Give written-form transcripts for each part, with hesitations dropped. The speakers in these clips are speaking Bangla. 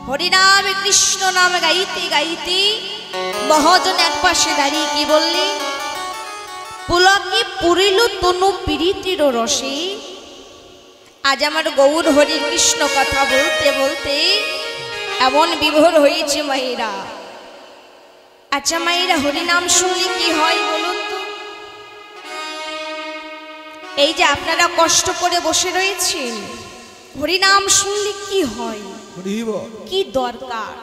হরিনাম কৃষ্ণ নাম গাইতে গাইতে মহাজন এক পাশে দাঁড়িয়ে কি বললেন, পুলকে পুরিল তনু পীড়িতের রসে। আজ আমার গৌর হরি কৃষ্ণ কথা বলতে বলতে এমন বিভোর হয়েছে মায়েরা। আচ্ছা মায়েরা, হরিনাম শুনলে কি হয় বলুন তো? এই যে আপনারা কষ্ট করে বসে রয়েছেন, হরিনাম শুনলে কি হয়, কি দরকার?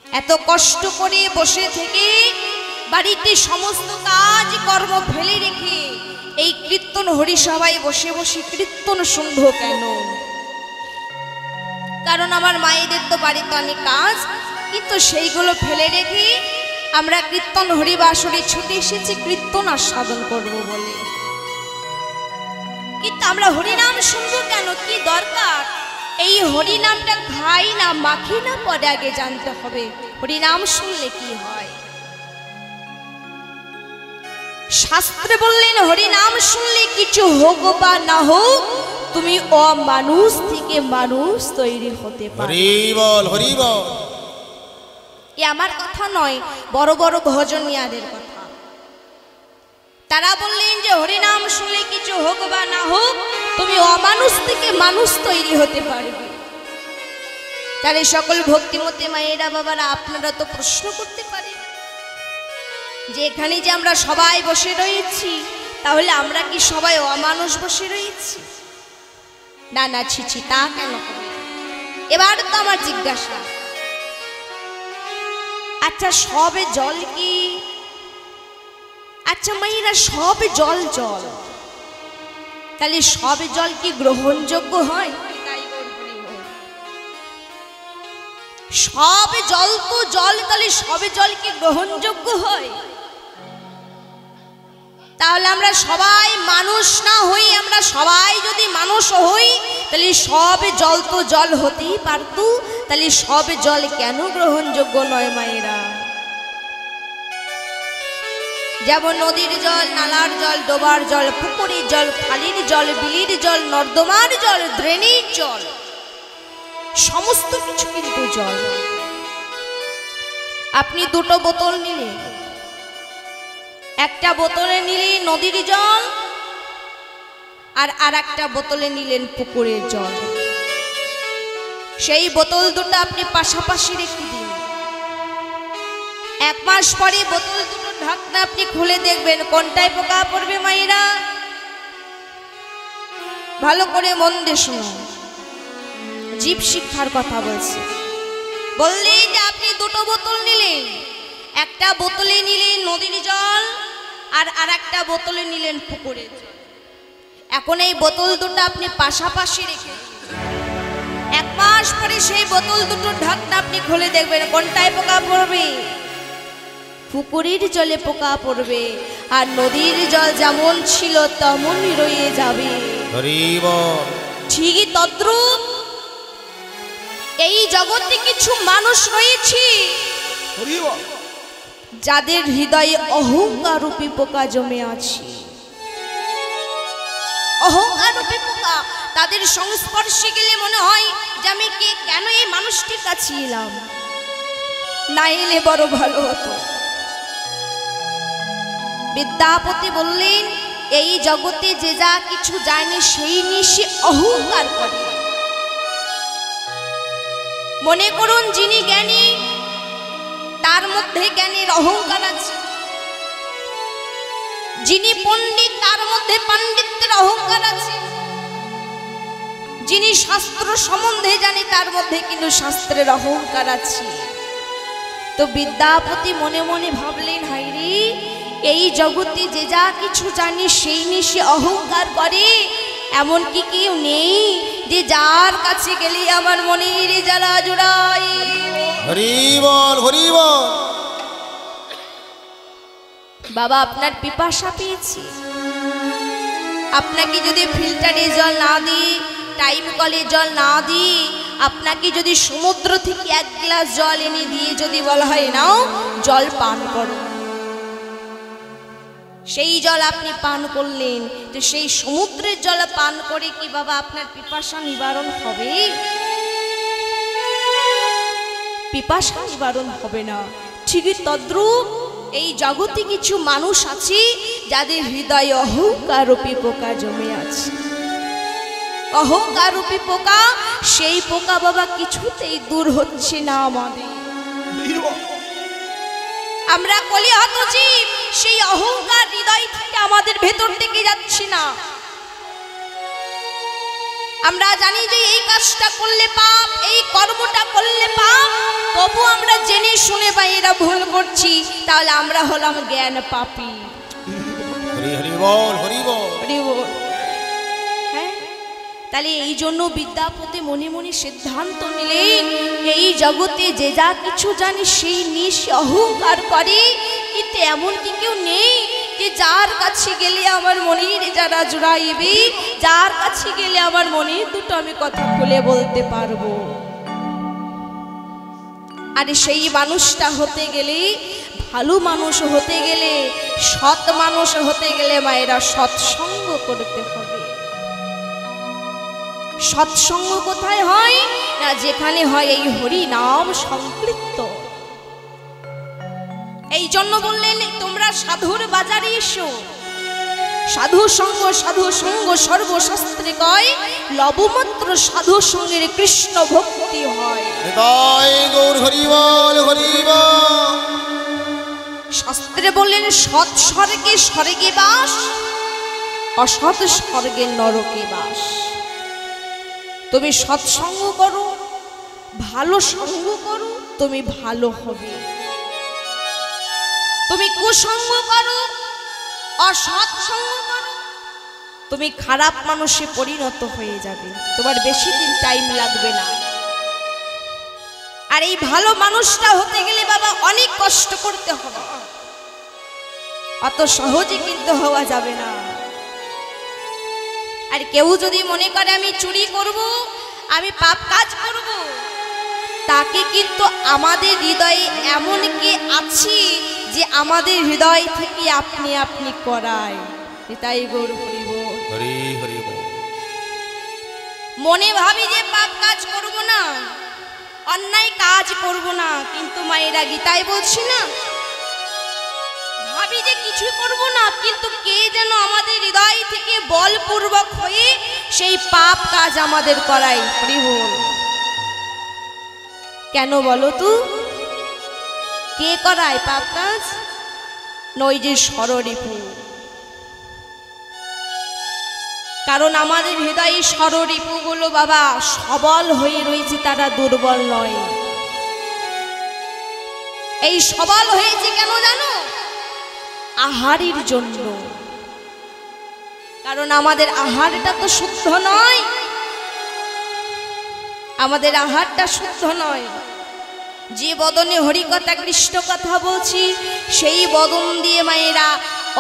এত কষ্ট করে বসে থেকে বাড়িতে সমস্ত কাজ কর্ম ফেলে রেখে এই কীর্তন হরিসভায় বসে বসে কীর্তন শুনবো কেন? কারণ আমার মায়েদের তো বাড়িতে অনেক কাজ, কিন্তু সেইগুলো ফেলে রেখে আমরা কীর্তন হরিবাসরে ছুটে এসেছি কীর্তন আস্বাদন করব বলে। কিন্তু আমরা হরিনাম শুনবো কেন, কি দরকার? এই হরিনামটা খাই না মাখি না পরে আগে জানতে হবে হরিনাম শুনলে কি হয়। শাস্ত্রে বললেন হরিনাম শুনলে কিছু হোক বা না হোক, তুমি অমানুষ থেকে মানুষ তৈরি হতে পারো। হরি বল, হরি বল। এ আমার কথা নয়, বড় বড় ভজনিয়াদের কথা। তারা বললেন যে হরিনাম শুনলে কিছু হোক বা না হোক, তুমি অমানুষ থেকে মানুষ তৈরি হতে পারবে। তাহলে সকল ভক্তিমতী মায়েরা বাবারা, আপনারা তো প্রশ্ন করতে পারেন যে এখানে যে আমরা সবাই বসে রয়েছি, তাহলে আমরা কি সবাই অমানুষ বসে রয়েছি? না না, ছিছি, তা কেন? এবার তো আমার জিজ্ঞাসা, আচ্ছা সবে জল কি? আচ্ছা মায়েরা, সব জল জল, তাহলে সব জল কি গ্রহণযোগ্য হয়? সব জল তো জল, তাহলে সব জল কি গ্রহণযোগ্য হয়? তাহলে আমরা সবাই মানুষ না হই, আমরা সবাই যদি মানুষ হই, তাহলে সব জল তো জল হতেই পারত, তাহলে সব জল কেন গ্রহণযোগ্য নয় মায়েরা? যেমন নদীর জল, নালার জল, ডোবার জল, পুকুরের জল, খালির জল, বিলির জল, নর্দমার জল, ড্রেনের জল, সমস্ত কিছু কিন্তু জল। আপনি দুটো বোতল নিলেন, একটা বোতলে নিলেন নদীর জল আর একটা বোতলে নিলেন পুকুরের জল। সেই বোতল দুটো আপনি পাশাপাশি রেখে দিন। এক মাস পরে বোতল দুটো ঢাকনা আপনি খুলে দেখবেন কোনটায় পোকা পড়বে মায়েরা? ভালো করে মন দিয়ে শুনুন, জীব শিক্ষার কথা বলছি। বললেন যে আপনি দুটো বোতল নিলেন, একটা বোতলে নিলেন নদীর জল আর একটা বোতলে নিলেন পুকুরের জল। এখন এই বোতল দুটো আপনি পাশাপাশি রেখে এক মাস পরে সেই বোতল দুটোর ঢাকনা আপনি খুলে দেখবেন কোনটায় পোকা পড়বে? পুকুরের জলে পোকা পড়বে, আর নদীর জল যেমন ছিল তেমনই রয়ে যাবে। ঠিকই তদ্রূপ এই জগতে কিছু মানুষ রয়েছে যাদের হৃদয়ে অহংকার রূপী পোকা জমে আছে। অহংকার রূপী পোকা, তাদের সংস্পর্শে গেলে মনে হয় যে আমি কেন এই মানুষটির কাছে এলাম, না এলে বড় ভালো হতো। বিদ্যাপতি বললেন এই জগতে যে যা কিছু জানে সেই নিয়ে সে অহংকার করে। মনে করুন যিনি জ্ঞানী, তার মধ্যে জ্ঞানের অহংকার আছে। যিনি পণ্ডিত, তার মধ্যে পাণ্ডিত্যের অহংকার আছে। যিনি শাস্ত্র সম্বন্ধে জানে, তার মধ্যে কিন্তু শাস্ত্রের অহংকার আছে। তো বিদ্যাপতি মনে মনে ভাবলেন, হাইরে এই জগতে যে যা কিছু জানি সেই নিয়ে সে অহংকার করে, এমন কি কেউ নেই যে যার কাছে গেলে আমার মনের জ্বালা জোড়াই? হরি বল, হরি বল। বাবা আপনার পিপাসা পেয়েছি, আপনাকে যদি ফিল্টারে জল না দিই, টাইম কলে জল না দিই, আপনাকে যদি সমুদ্র থেকে এক গ্লাস জল এনে দিয়ে যদি বলা হয় নাও জল পান করো, সেই জল আপনি পান করলেন, তো সেই সমুদ্রের জল পান করে কি বাবা আপনার পিপাসা নিবারণ হবে? পিপাসা নিবারণ হবে না। ঠিকই তদ্রূপ এই জগতে কিছু মানুষ আছে যাদের হৃদয়ে অহংকার রূপী পোকা জমে আছে। অহংকার রূপী পোকা, সেই পোকা বাবা কিছুতেই দূর হচ্ছে না আমাদের। আমরা কলিহত জীব, সেই অহংকার হৃদয় থেকে আমাদের ভেতর থেকে যাচ্ছে না। আমরা জানি যে এই কাজটা করলে পাপ, এই কর্মটা করলে পাপ, তবু আমরা জেনে শুনে পাই এরা ভুল করছি, তাহলে আমরা হলাম জ্ঞান পাপী। হরি হরি বল, হরি বল, হরি বল। হ্যাঁ, তাহলে এই জন্য বিদ্যাপতি মনে মনে সিদ্ধান্ত নিলেন, এই জগতে যে যা কিছু জানে সেই নিজ অহংকার করে, কিন্তু এমন কি কেউ নেই যে যার কাছে গেলে আমার মনের যারা জুড়াইবে, যার কাছে গেলে আমার মনের দুটো আমি কথা খুলে বলতে পারবো। আর সেই মানুষটা হতে গেলে, ভালো মানুষ হতে গেলে, সৎ মানুষ হতে গেলে মায়েরা সৎসঙ্গ করতে হবে। সৎসঙ্গ কোথায় হয় না, যেখানে হয় এই হরি নাম সংকীর্ত। এই জন্য বললেন তোমরা সাধুর বাজারে এসো। সাধু সঙ্গ, সাধু সঙ্গ সর্বশাস্ত্রে কয়, লবমাত্র সাধু সঙ্গের কৃষ্ণ ভক্তি হয়। হরি বল, হরি বল। শাস্ত্রে বললেন সৎ স্বর্গে স্বর্গে বাস, অসৎ স্বর্গে নরকে বাস। তুমি সৎসঙ্গ করো, ভালো সঙ্গ করো, তুমি ভালো হবে। তুমি কুসঙ্গ করো, অসৎ সঙ্গ করো, তুমি খারাপ মানুষে পরিণত হয়ে যাবে, তোমার বেশি দিন টাইম লাগবে না। আর এই ভালো মানুষটা হতে গেলে বাবা অনেক কষ্ট করতে হবে, অত সহজে কিন্তু হওয়া যাবে না। আর কেউ যদি মনে করে আমি চুরি করব, আমি পাপ কাজ করব, তাকে কিন্তু আমাদের হৃদয়ে এমন কে আছে যে আমাদের হৃদয় থেকে আপনি আপনি করায়। তাই গৌর হরি বল, হরি হরি বল। মনে ভাবি যে পাপ কাজ করব না, অন্যায় কাজ করব না, কিন্তু মায়েরা গীতায় বলছি না, ভাবি যে কিছু করব না, কিন্তু কে যেন আমাদের হৃদয় থেকে বলপূর্বক হয়ে সেই পাপ কাজ আমাদের করায়। হরি বল। কেন বলো তো, কে করায় পাপ কাজ? নই যে ষড়রিপু। কারণ আমাদের হৃদয়ে ষড়রিপুগুলো বাবা সবল হয়ে রয়েছে, তারা দুর্বল নয়। এই সবল হয়েছে কেন জানো? আহারের জন্য। কারণ আমাদের আহারটা তো শুদ্ধ নয়, আমাদের আহারটা শুদ্ধ নয়। যে বদনে হরিকথা কৃষ্ণ কথা বলছি, সেই বদন দিয়ে মায়েরা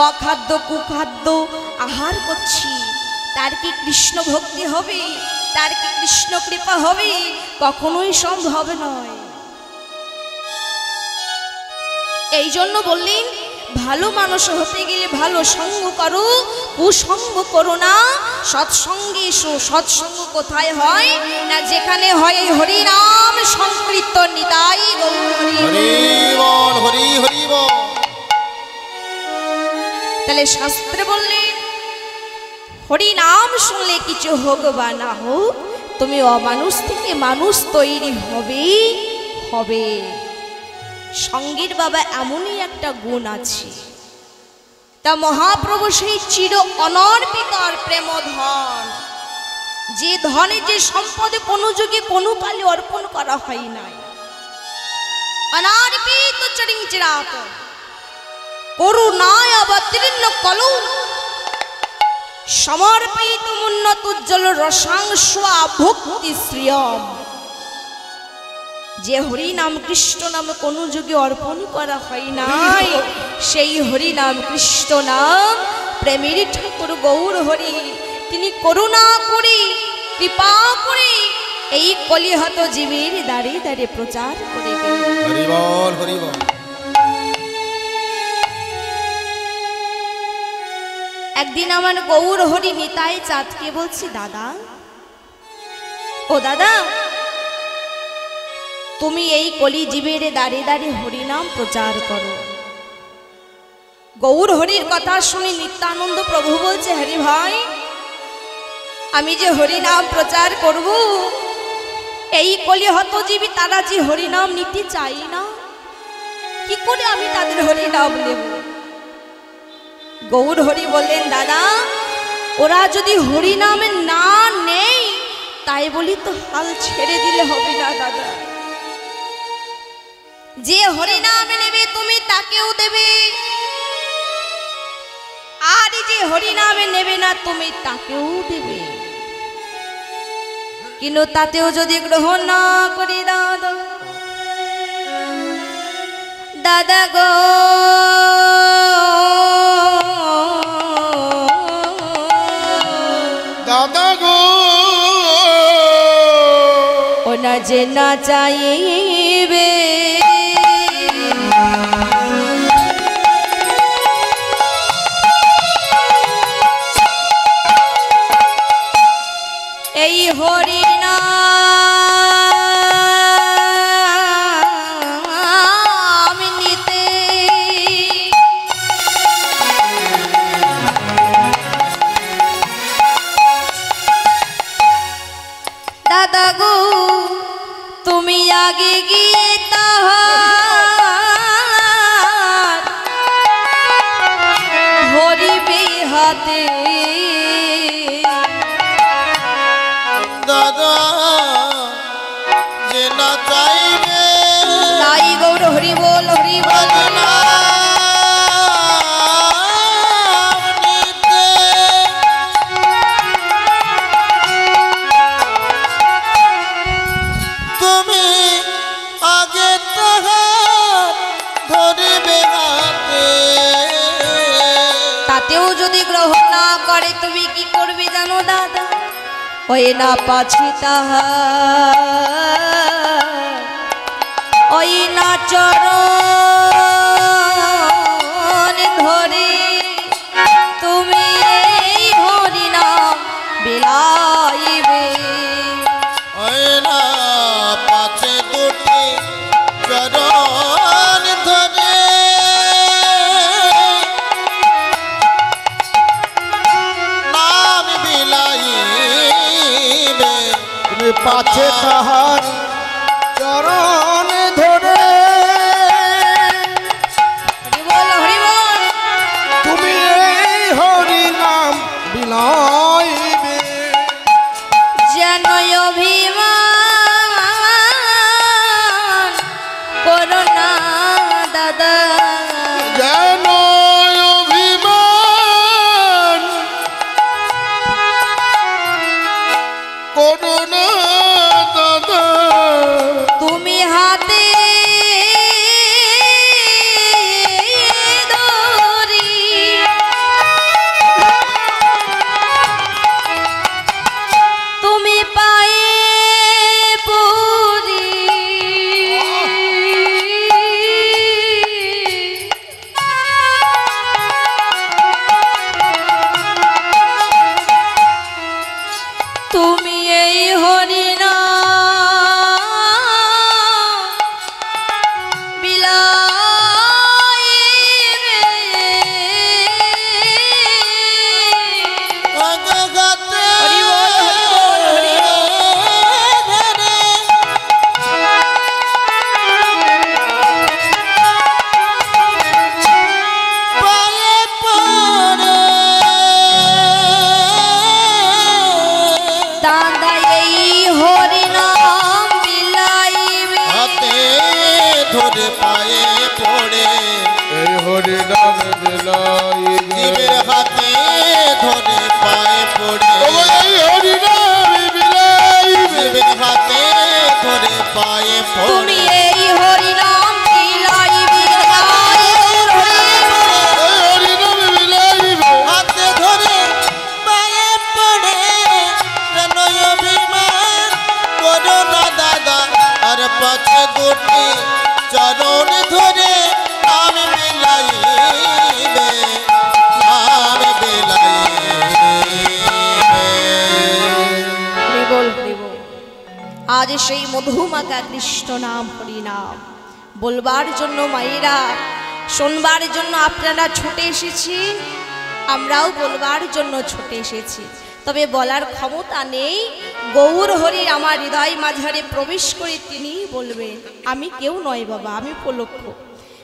অখাদ্য কুখাদ্য আহার করছি, তার কি কৃষ্ণ ভক্তি হবে? তার কি কৃষ্ণ কৃপা হবে? কখনোই সম্ভব নয়। এই জন্য বললেন ভালো মানুষ হতে গেলে ভালো সঙ্গ করো, কুসঙ্গ করো না, সৎসঙ্গে এসো। সৎসঙ্গ কোথায় হয় না, যেখানে হয় হরি নাম সংকীর্তন। নিতাই গৌর হরি বল, হরি হরি বল। তাহলে শাস্ত্রে বললেন হরি নাম শুনলে কিছু হোক বা না হোক, তুমি অমানুষ থেকে মানুষ তৈরি হবে। সঙ্গীর বাবা এমনই একটা গুণ আছে, তা মহাপ্রভু সেই চির অনর্পিত আর প্রেম ধন, যে ধনে যে সম্পদে কোনো যুগে কোনো কালে অর্পণ করা হয় নাই, অনার্পিত চরিঞ্চিরাত করুণায় অবতীর্ণ কলৌ সমর্পিত উন্নত উজ্জ্বল রসাংশ ভক্তি শ্রিয়ম। যে হরি নাম কৃষ্ণ নাম কোনো যুগে অর্পণ করা হয় নাই, সেই হরি নাম কৃষ্ণ নাম প্রেমের ঠাকুর গৌর হরি তিনি করুণা করে কৃপা করে এই কলিহত জীবের দ্বারে দ্বারে প্রচার করে গেলেন। হরি বল, হরি বল। একদিন আমার গৌর হরি নিতাই চাঁদকে বলছি, দাদা ও দাদা, তুমি এই কলিজীবের দাঁড়িয়ে দাঁড়িয়ে হরিনাম প্রচার করো। গৌর হরির কথা শুনে নিত্যানন্দ প্রভু বলছে, হরি ভাই, আমি যে হরিনাম প্রচার করব, এই কলি হতজীবী তারা যে হরিনাম নিতে চাই না, কি করে আমি তাদের হরিনাম নেব? গৌর হরি বললেন, দাদা, ওরা যদি হরিনামে না নেই তাই বলি তো হাল ছেড়ে দিলে হবে না দাদা। যে হরিনামে নেবে তুমি তাকেও দেবে, আর যে হরিনামে নেবে না তুমি তাকেও দেবে। কিন্তু তাতেও যদি গ্রহণ না করি দাদা, দাদা গো, দাদা গো, ওনা যে না চাইবে এই হরিনাম নিতে, দাদা গো, তুমি আগে গিয়ে তাহার ধরিবে হাতে, দাদা যে না চাইবে, তাই গৌর হরি বল, হরি বল। তুমি আগে তাহার ধরিবে হাতে, তাতেও যদি গ্রহণ না করে তুমি কি করবে জানো দাদা? ওই না পাছি তাহার, ওই না চরণ ধরে তুমি এই হরিনাম বিলাইবে। ওই না পাছে দুটি চরণ ধরে নাম বিলাইবে, তুমি পাছে তাহার চরণ ধরে হরি বল, হরি বল। তুমি এই হরি নাম বিলাইবে। যেন অভিমান করো না দাদা, যেন অভিমান করো না দাদা, তুমি হাতে ধরি তুমি পায়ে পড়ি, তুমি এই হরিনাম বিলাইবে। অগগতে হরি বল, হরি বল, হরি ধরে পায়ে পড়ে দাদা এই হরিনাম বিলাইবে। হাতে ধরে পায়ে পড়ে, এই হরি নাম বিলাইবে, জীবের হাতে ধরে পায়ে পড়ে, এই হরি নাম বিলাইবে, জীবের হাতে ধরে পায়ে পড়ে, তুমি এই হরিনাম বিলাইবে। দাই গৌর হরি বল। এই হরি নাম বিলাইবে, হাতে ধরে পায়ে পড়ে, যেন অভিমান করো না দাদা, আর পাছে দুটি চরণ ধরে নাম বিলাইবে, নাম বিলাইবে। হরি বল, হরি বল। আজ আজ সেই মধুমাখা কৃষ্ণ নাম হরি নাম বলবার জন্য মায়েরা, শোনবার জন্য আপনারা ছুটে এসেছি, আমরাও বলবার জন্য ছুটে এসেছি। তবে বলার ক্ষমতা নেই, গৌর হরি আমার হৃদয় মাঝারে প্রবেশ করে তিনি বলবেন। আমি কেউ নয় বাবা, আমি উপলক্ষ।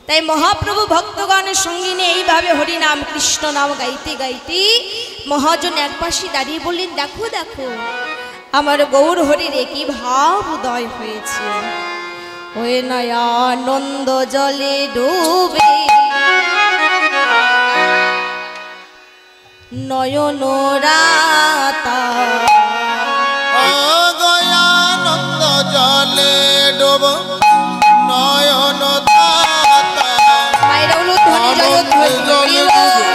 তাই মহাপ্রভু ভক্তগণের সঙ্গে নিয়ে এইভাবে হরিনাম কৃষ্ণ নাম গাইতে গাইতে মহাজন একপাশে দাঁড়িয়ে বললেন, দেখো দেখো আমার গৌর হরির একই ভাব উদয় হয়েছে। ওই নয়ানন্দ জলে ডুবে নয়ন রাতা, গয়ানন্দ জলে ডোব নয়ন দাতা। মায়েরা হলো ধ্বনি জগৎ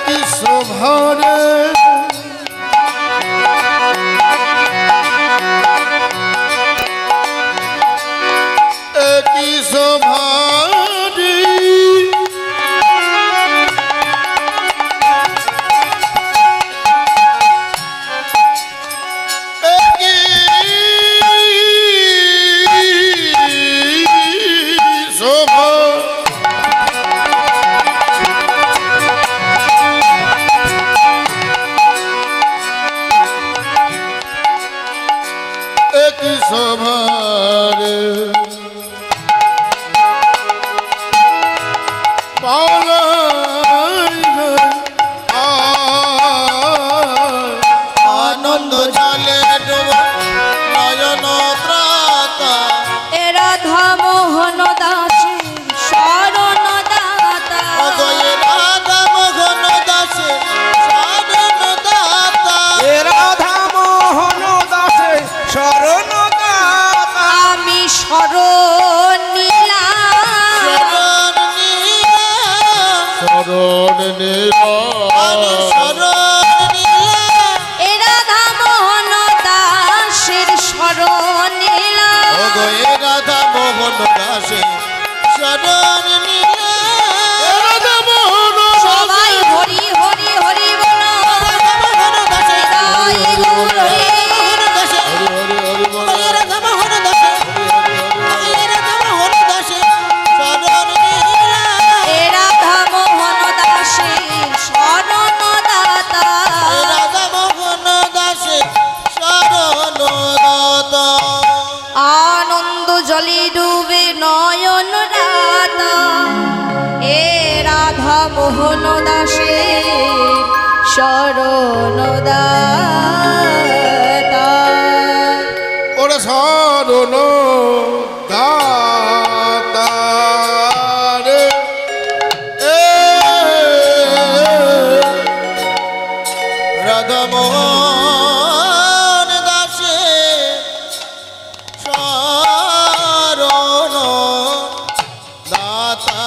কি শোভরে কি শোভরে আনন্দ জলে ডুব নয়ন ত্রাতা। এ রাধা মোহন দাসে শরণ দাতা, রাধা মোহন দাসে শরণ দাতা। রাধা মোহন দাসে শরণ দাতা। আমি শরণ নিলাম, শরণ নিলাম, শরণ আমি শরণ নিলাম। এ রাধা মোহন দাসের শরণ নিলাম। রাধা মোহন দাসে শরণ নিলাম। রাধা মোহন সবাই হরি হরি হরি বলো, হৃদয় গুরুরে। এ রাধা মোহন দাসের শরণ দাতা, আনন্দ জলে ডুবে নয়ন রাতা। এ রাধা মোহন দাসে শরণ দাতা। ওরে শরণ দাতা রে। রাধা মোহন দাসে শরণ দাতা।